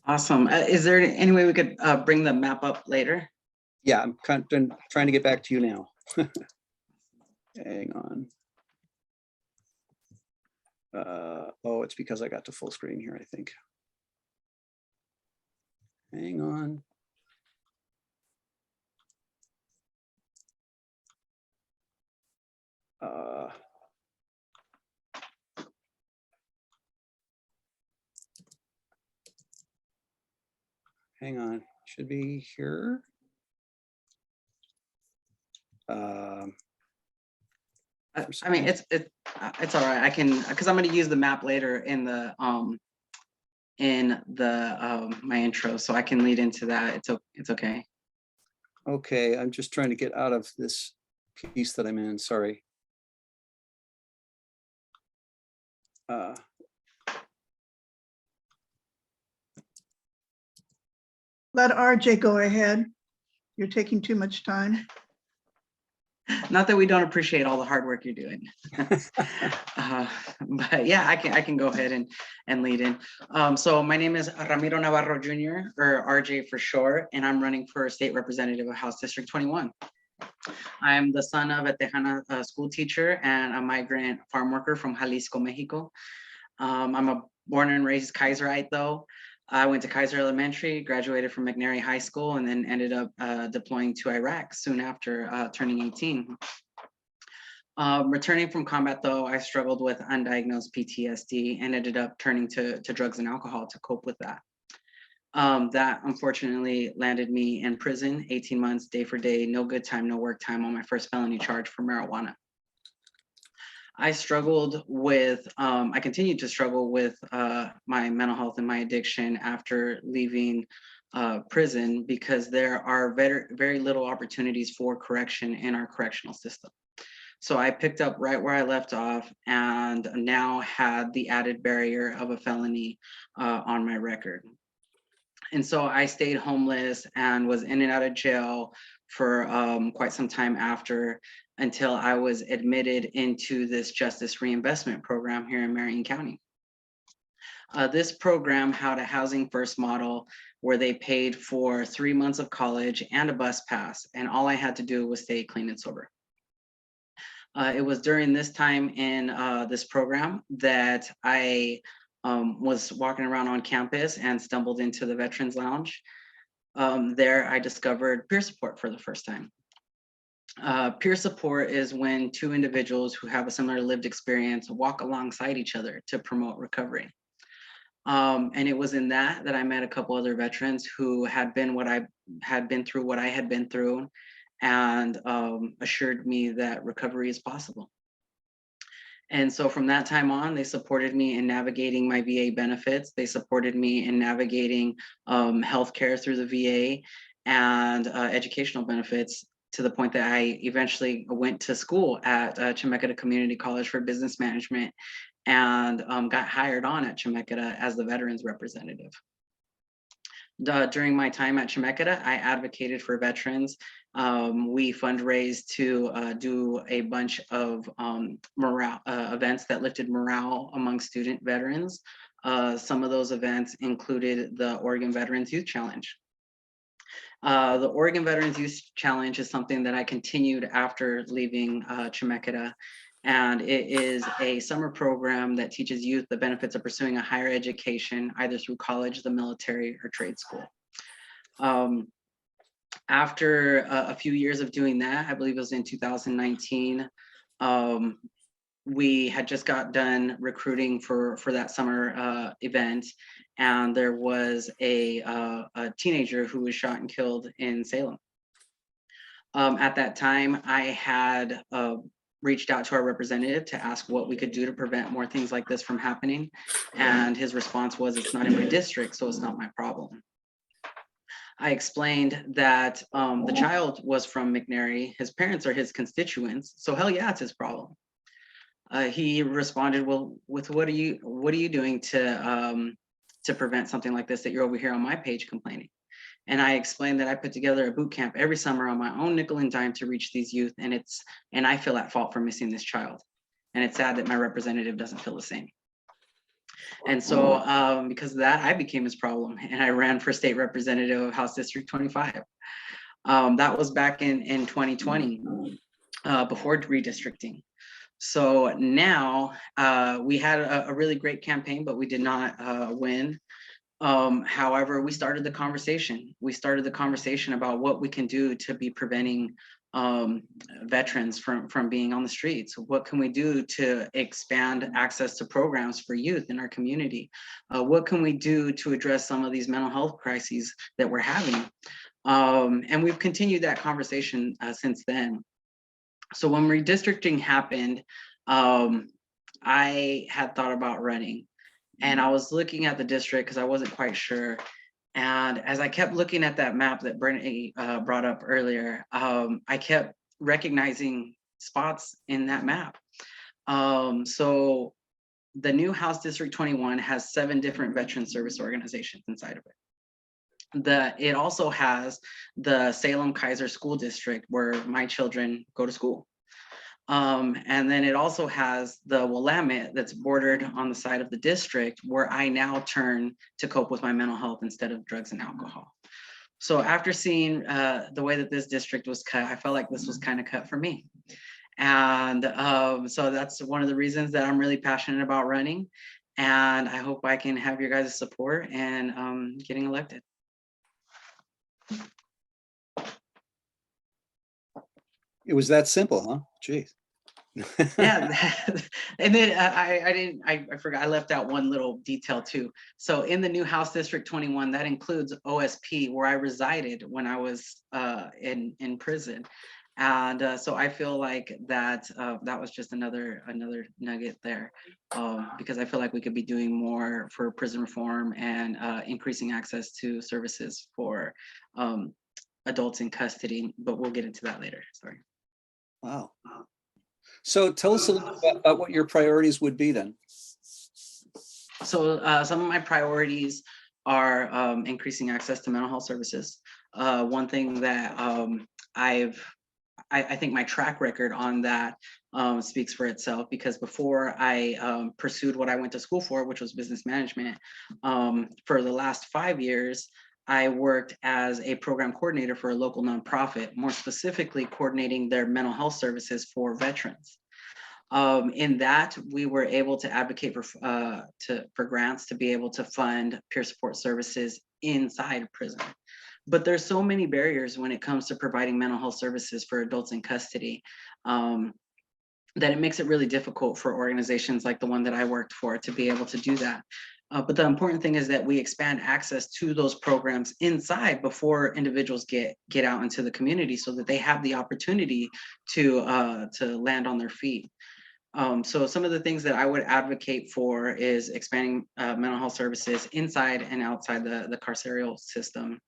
Awesome. Is there any way we could bring the map up later? Yeah, I'm trying to get back to you now. Hang on. Oh, it's because I got to full screen here, I think. Hang on. Hang on, should be here. I mean, it's all right. I can, because I'm going to use the map later in the my intro, so I can lead into that. It's okay. Okay, I'm just trying to get out of this piece that I'm in. Sorry. Let RJ go ahead. You're taking too much time. Not that we don't appreciate all the hard work you're doing. But yeah, I can go ahead and lead in. So my name is Ramiro Navarro Jr., or RJ for short, and I'm running for state representative of House District 21. I'm the son of a Tejana school teacher and a migrant farm worker from Jalisco, Mexico. I'm a born and raised Kaiserite though. I went to Kaiser Elementary, graduated from McNary High School, and then ended up deploying to Iraq soon after turning 18. Returning from combat though, I struggled with undiagnosed PTSD and ended up turning to drugs and alcohol to cope with that. That unfortunately landed me in prison, 18 months, day for day, no good time, no work time on my first felony charge for marijuana. I struggled with, I continued to struggle with my mental health and my addiction after leaving prison because there are very little opportunities for correction in our correctional system. So I picked up right where I left off and now had the added barrier of a felony on my record. And so I stayed homeless and was in and out of jail for quite some time after, until I was admitted into this justice reinvestment program here in Marion County. This program had a housing first model where they paid for 3 months of college and a bus pass, and all I had to do was stay clean and sober. It was during this time in this program that I was walking around on campus and stumbled into the Veterans Lounge. There I discovered peer support for the first time. Peer support is when two individuals who have a similar lived experience walk alongside each other to promote recovery. And it was in that I met a couple other veterans who had been what I had been through, and assured me that recovery is possible. And so from that time on, they supported me in navigating my VA benefits. They supported me in navigating healthcare through the VA and educational benefits, to the point that I eventually went to school at Chemeketa Community College for Business Management and got hired on at Chemeketa as the veterans representative. During my time at Chemeketa, I advocated for veterans. We fundraised to do a bunch of morale events that lifted morale among student veterans. Some of those events included the Oregon Veterans Youth Challenge. The Oregon Veterans Youth Challenge is something that I continued after leaving Chemeketa, and it is a summer program that teaches youth the benefits of pursuing a higher education, either through college, the military, or trade school. After a few years of doing that, I believe it was in 2019, we had just got done recruiting for that summer event, and there was a teenager who was shot and killed in Salem. At that time, I had reached out to our representative to ask what we could do to prevent more things like this from happening, and his response was, "It's not in my district, so it's not my problem." I explained that the child was from McNary, his parents are his constituents, so hell yeah, it's his problem. He responded, "Well, with what are you doing to prevent something like this, that you're over here on my page complaining?" And I explained that I put together a boot camp every summer on my own nickel and dime to reach these youth, and I feel at fault for missing this child. And it's sad that my representative doesn't feel the same. And so because of that, I became his problem, and I ran for state representative of House District 25. That was back in 2020, before redistricting. So now we had a really great campaign, but we did not win. However, we started the conversation. We started the conversation about what we can do to be preventing veterans from being on the streets. What can we do to expand access to programs for youth in our community? What can we do to address some of these mental health crises that we're having? And we've continued that conversation since then. So when redistricting happened, I had thought about running, and I was looking at the district because I wasn't quite sure. And as I kept looking at that map that Brittany brought up earlier, I kept recognizing spots in that map. So the new House District 21 has 7 different veteran service organizations inside of it. It also has the Salem Kaiser School District, where my children go to school. And then it also has the Willamette that's bordered on the side of the district, where I now turn to cope with my mental health instead of drugs and alcohol. So after seeing the way that this district was cut, I felt like this was kind of cut for me. And so that's one of the reasons that I'm really passionate about running. And I hope I can have your guys' support and getting elected. It was that simple, huh? Jeez. Yeah. And then I forgot, I left out one little detail too. So in the new House District 21, that includes OSP, where I resided when I was in prison. And so I feel like that was just another nugget there, because I feel like we could be doing more for prison reform and increasing access to services for adults in custody, but we'll get into that later. Sorry. Wow. So tell us a little bit about what your priorities would be then. So some of my priorities are increasing access to mental health services. One thing that I think my track record on that speaks for itself, because before I pursued what I went to school for, which was business management, for the last 5 years, I worked as a program coordinator for a local nonprofit, more specifically coordinating their mental health services for veterans. In that, we were able to advocate for grants to be able to fund peer support services inside prison. But there's so many barriers when it comes to providing mental health services for adults in custody, that it makes it really difficult for organizations like the one that I worked for to be able to do that. But the important thing is that we expand access to those programs inside before individuals get out into the community, so that they have the opportunity to land on their feet. So some of the things that I would advocate for is expanding mental health services inside and outside the carceral system.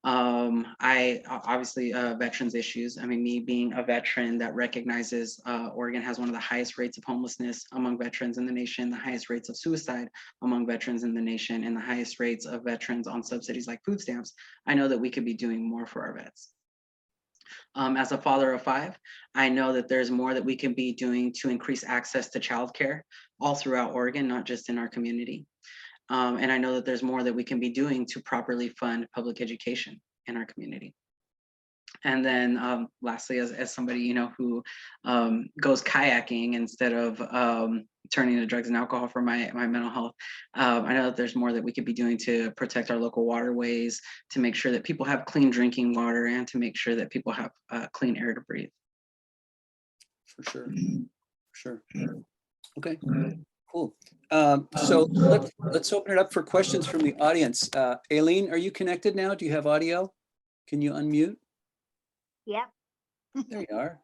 I obviously veterans issues. I mean, me being a veteran that recognizes Oregon has one of the highest rates of homelessness among veterans in the nation, the highest rates of suicide among veterans in the nation, and the highest rates of veterans on subsidies like food stamps. I know that we could be doing more for our vets. As a father of 5, I know that there's more that we can be doing to increase access to childcare all throughout Oregon, not just in our community. And I know that there's more that we can be doing to properly fund public education in our community. And then lastly, as somebody, who goes kayaking instead of turning to drugs and alcohol for my mental health, I know that there's more that we could be doing to protect our local waterways, to make sure that people have clean drinking water, and to make sure that people have clean air to breathe. For sure. Okay, cool. So let's open it up for questions from the audience. Aileen, are you connected now? Do you have audio? Can you unmute? Yep. There you are.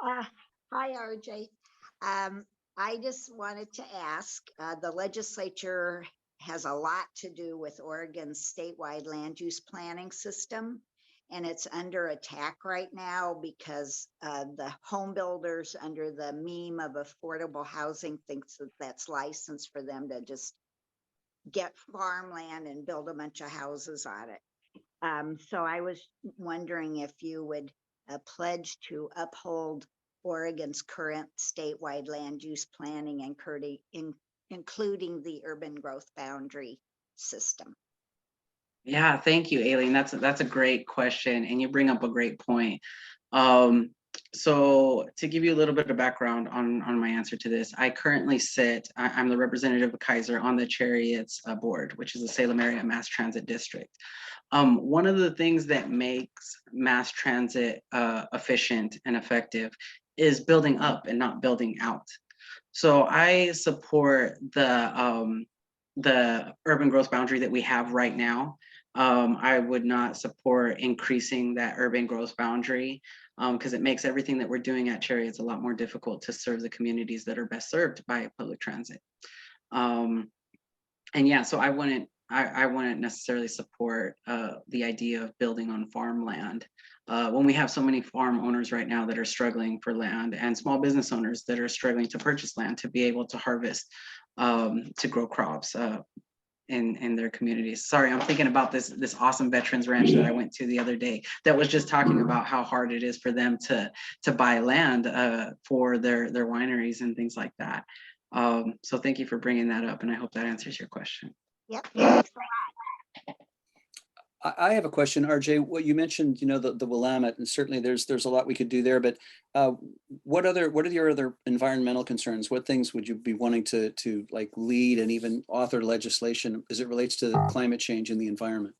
Hi, RJ. I just wanted to ask, the legislature has a lot to do with Oregon's statewide land use planning system, and it's under attack right now because the home builders, under the meme of affordable housing, thinks that that's licensed for them to just get farmland and build a bunch of houses on it. So I was wondering if you would pledge to uphold Oregon's current statewide land use planning and including the urban growth boundary system? Yeah, thank you, Aileen. That's a great question, and you bring up a great point. Um, so to give you a little bit of background on my answer to this, I currently I'm the representative of Kaiser on the Chariots board, which is the Salem Area Mass Transit District. One of the things that makes mass transit efficient and effective is building up and not building out. So I support the urban growth boundary that we have right now. I would not support increasing that urban growth boundary because it makes everything that we're doing at Chariots a lot more difficult to serve the communities that are best served by public transit. And yeah, so I wouldn't necessarily support the idea of building on farmland when we have so many farm owners right now that are struggling for land, and small business owners that are struggling to purchase land to be able to harvest, to grow crops in their communities. Sorry, I'm thinking about this awesome veterans ranch that I went to the other day that was just talking about how hard it is for them to buy land for their wineries and things like that. So thank you for bringing that up, and I hope that answers your question. Yep. Thanks. I have a question, RJ. What you mentioned, the Willamette, and certainly there's a lot we could do there. But what are your other environmental concerns? What things would you be wanting to like lead and even author legislation as it relates to climate change and the environment?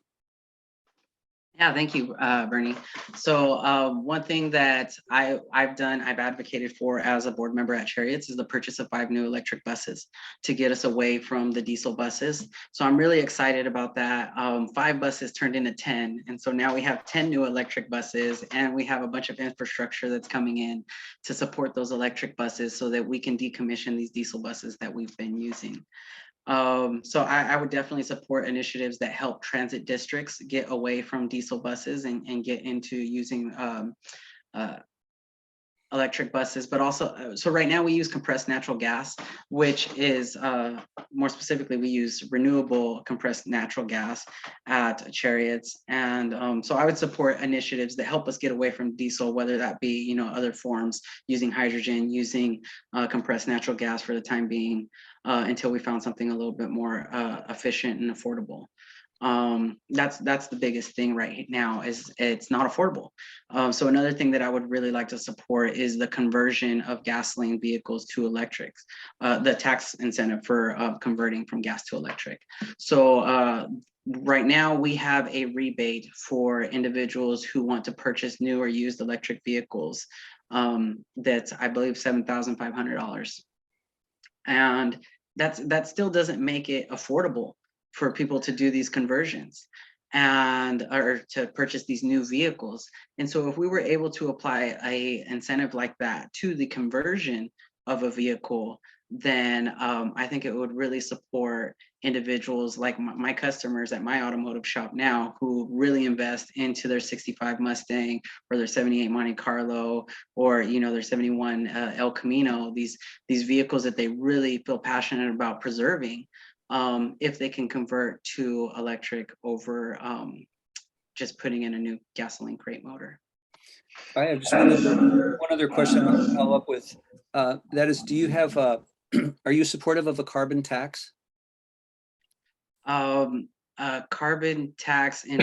Yeah, thank you, Bernie. So one thing that I've advocated for as a board member at Chariots is the purchase of 5 new electric buses to get us away from the diesel buses. So I'm really excited about that. 5 buses turned into 10. And so now we have 10 new electric buses, and we have a bunch of infrastructure that's coming in to support those electric buses so that we can decommission these diesel buses that we've been using. So I would definitely support initiatives that help transit districts get away from diesel buses and get into using electric buses, but also, so right now we use compressed natural gas, which is more specifically, we use renewable compressed natural gas at Chariots. And so I would support initiatives that help us get away from diesel, whether that be, other forms, using hydrogen, using compressed natural gas for the time being, until we found something a little bit more efficient and affordable. That's the biggest thing right now, is it's not affordable. So another thing that I would really like to support is the conversion of gasoline vehicles to electrics, the tax incentive for converting from gas to electric. So right now we have a rebate for individuals who want to purchase new or used electric vehicles. That's, I believe, $7,500. And that still doesn't make it affordable for people to do these conversions or to purchase these new vehicles. And so if we were able to apply a incentive like that to the conversion of a vehicle, then I think it would really support individuals like my customers at my automotive shop now, who really invest into their 65 Mustang or their 78 Monte Carlo, or their 71 El Camino, these vehicles that they really feel passionate about preserving. If they can convert to electric over just putting in a new gasoline crate motor. I have just one other question I want to follow up with. That is, do you have are you supportive of a carbon tax? Carbon tax in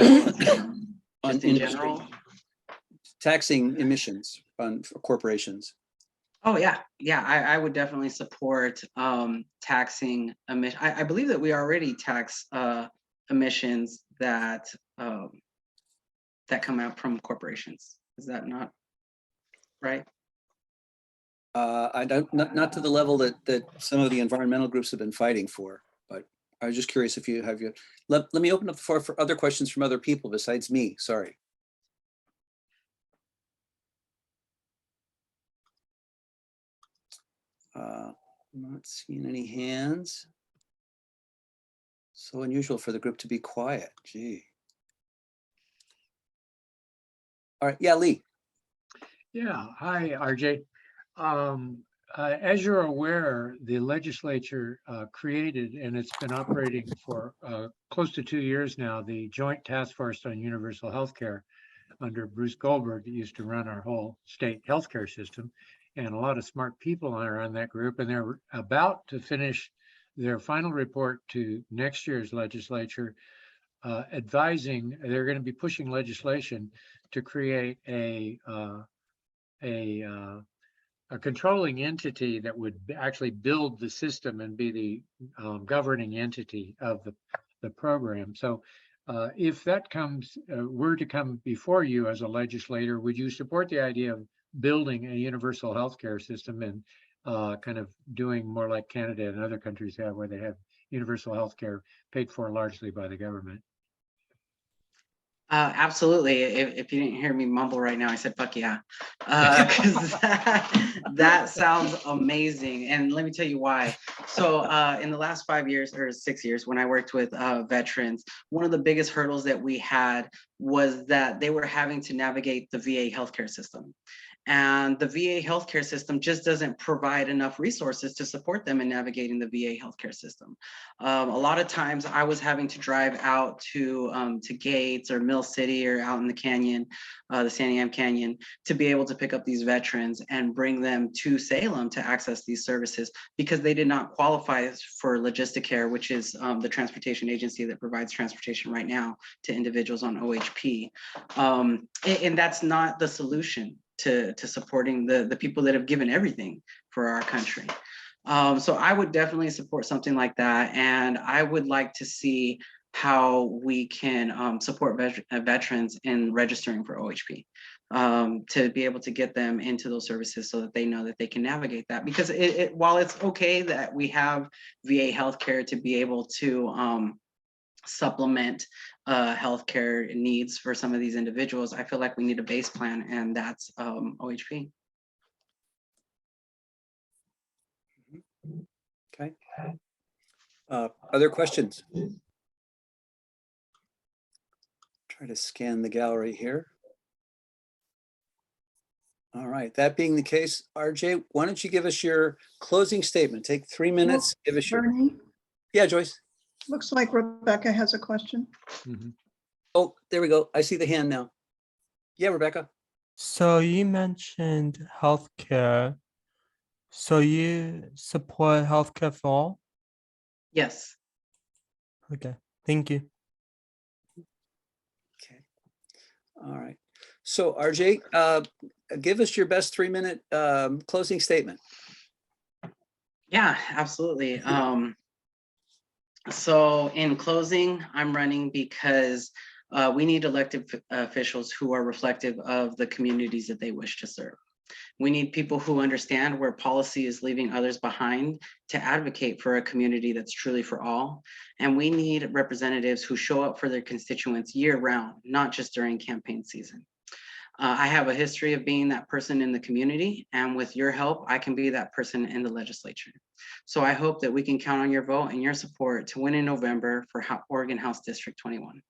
On in general. Taxing emissions for corporations. Oh yeah, I would definitely support taxing emission. I believe that we already tax emissions that that come out from corporations. Is that not right? I don't, not to the level that some of the environmental groups have been fighting for, but I was just curious if you have let me open up the floor for other questions from other people besides me. Sorry. I'm not seeing any hands. So unusual for the group to be quiet. Gee. All right. Yeah, Lee. Yeah. Hi, RJ. As you're aware, the legislature created, and it's been operating for close to 2 years now, the Joint Task Force on Universal Healthcare under Bruce Goldberg, that used to run our whole state healthcare system. And a lot of smart people are on that group, and they're about to finish their final report to next year's legislature, advising they're going to be pushing legislation to create a controlling entity that would actually build the system and be the governing entity of the program. So if that were to come before you as a legislator, would you support the idea of building a universal healthcare system and kind of doing more like Canada and other countries have, where they have universal healthcare paid for largely by the government? Absolutely. If you didn't hear me mumble right now, I said, fuck yeah. 'Cause that sounds amazing. And let me tell you why. So in the last 5 years or 6 years, when I worked with veterans, one of the biggest hurdles that we had was that they were having to navigate the VA healthcare system. And the VA healthcare system just doesn't provide enough resources to support them in navigating the VA healthcare system. A lot of times I was having to drive out to Gates or Mill City or out in the canyon, the Santiam Canyon, to be able to pick up these veterans and bring them to Salem to access these services because they did not qualify for Logisticare, which is the transportation agency that provides transportation right now to individuals on OHP. And that's not the solution to supporting the people that have given everything for our country. So I would definitely support something like that. And I would like to see how we can support veterans in registering for OHP, to be able to get them into those services so that they know that they can navigate that. Because while it's okay that we have VA healthcare to be able to supplement healthcare needs for some of these individuals, I feel like we need a base plan, and that's OHP. Okay. Other questions? Try to scan the gallery here. All right, that being the case, RJ, why don't you give us your closing statement? Take 3 minutes, give us your, Bernie, yeah, Joyce. looks like Rebecca has a question. Mhm. Oh, there we go. I see the hand now. Yeah, Rebecca. So you mentioned healthcare. So you support healthcare for all? Yes. Okay, thank you. Okay. All right. So RJ, give us your best 3 minute closing statement. Yeah, absolutely. So in closing, I'm running because we need elected officials who are reflective of the communities that they wish to serve. We need people who understand where policy is leaving others behind to advocate for a community that's truly for all. And we need representatives who show up for their constituents year round, not just during campaign season. I have a history of being that person in the community, and with your help, I can be that person in the legislature. So I hope that we can count on your vote and your support to win in November for Oregon House District 21.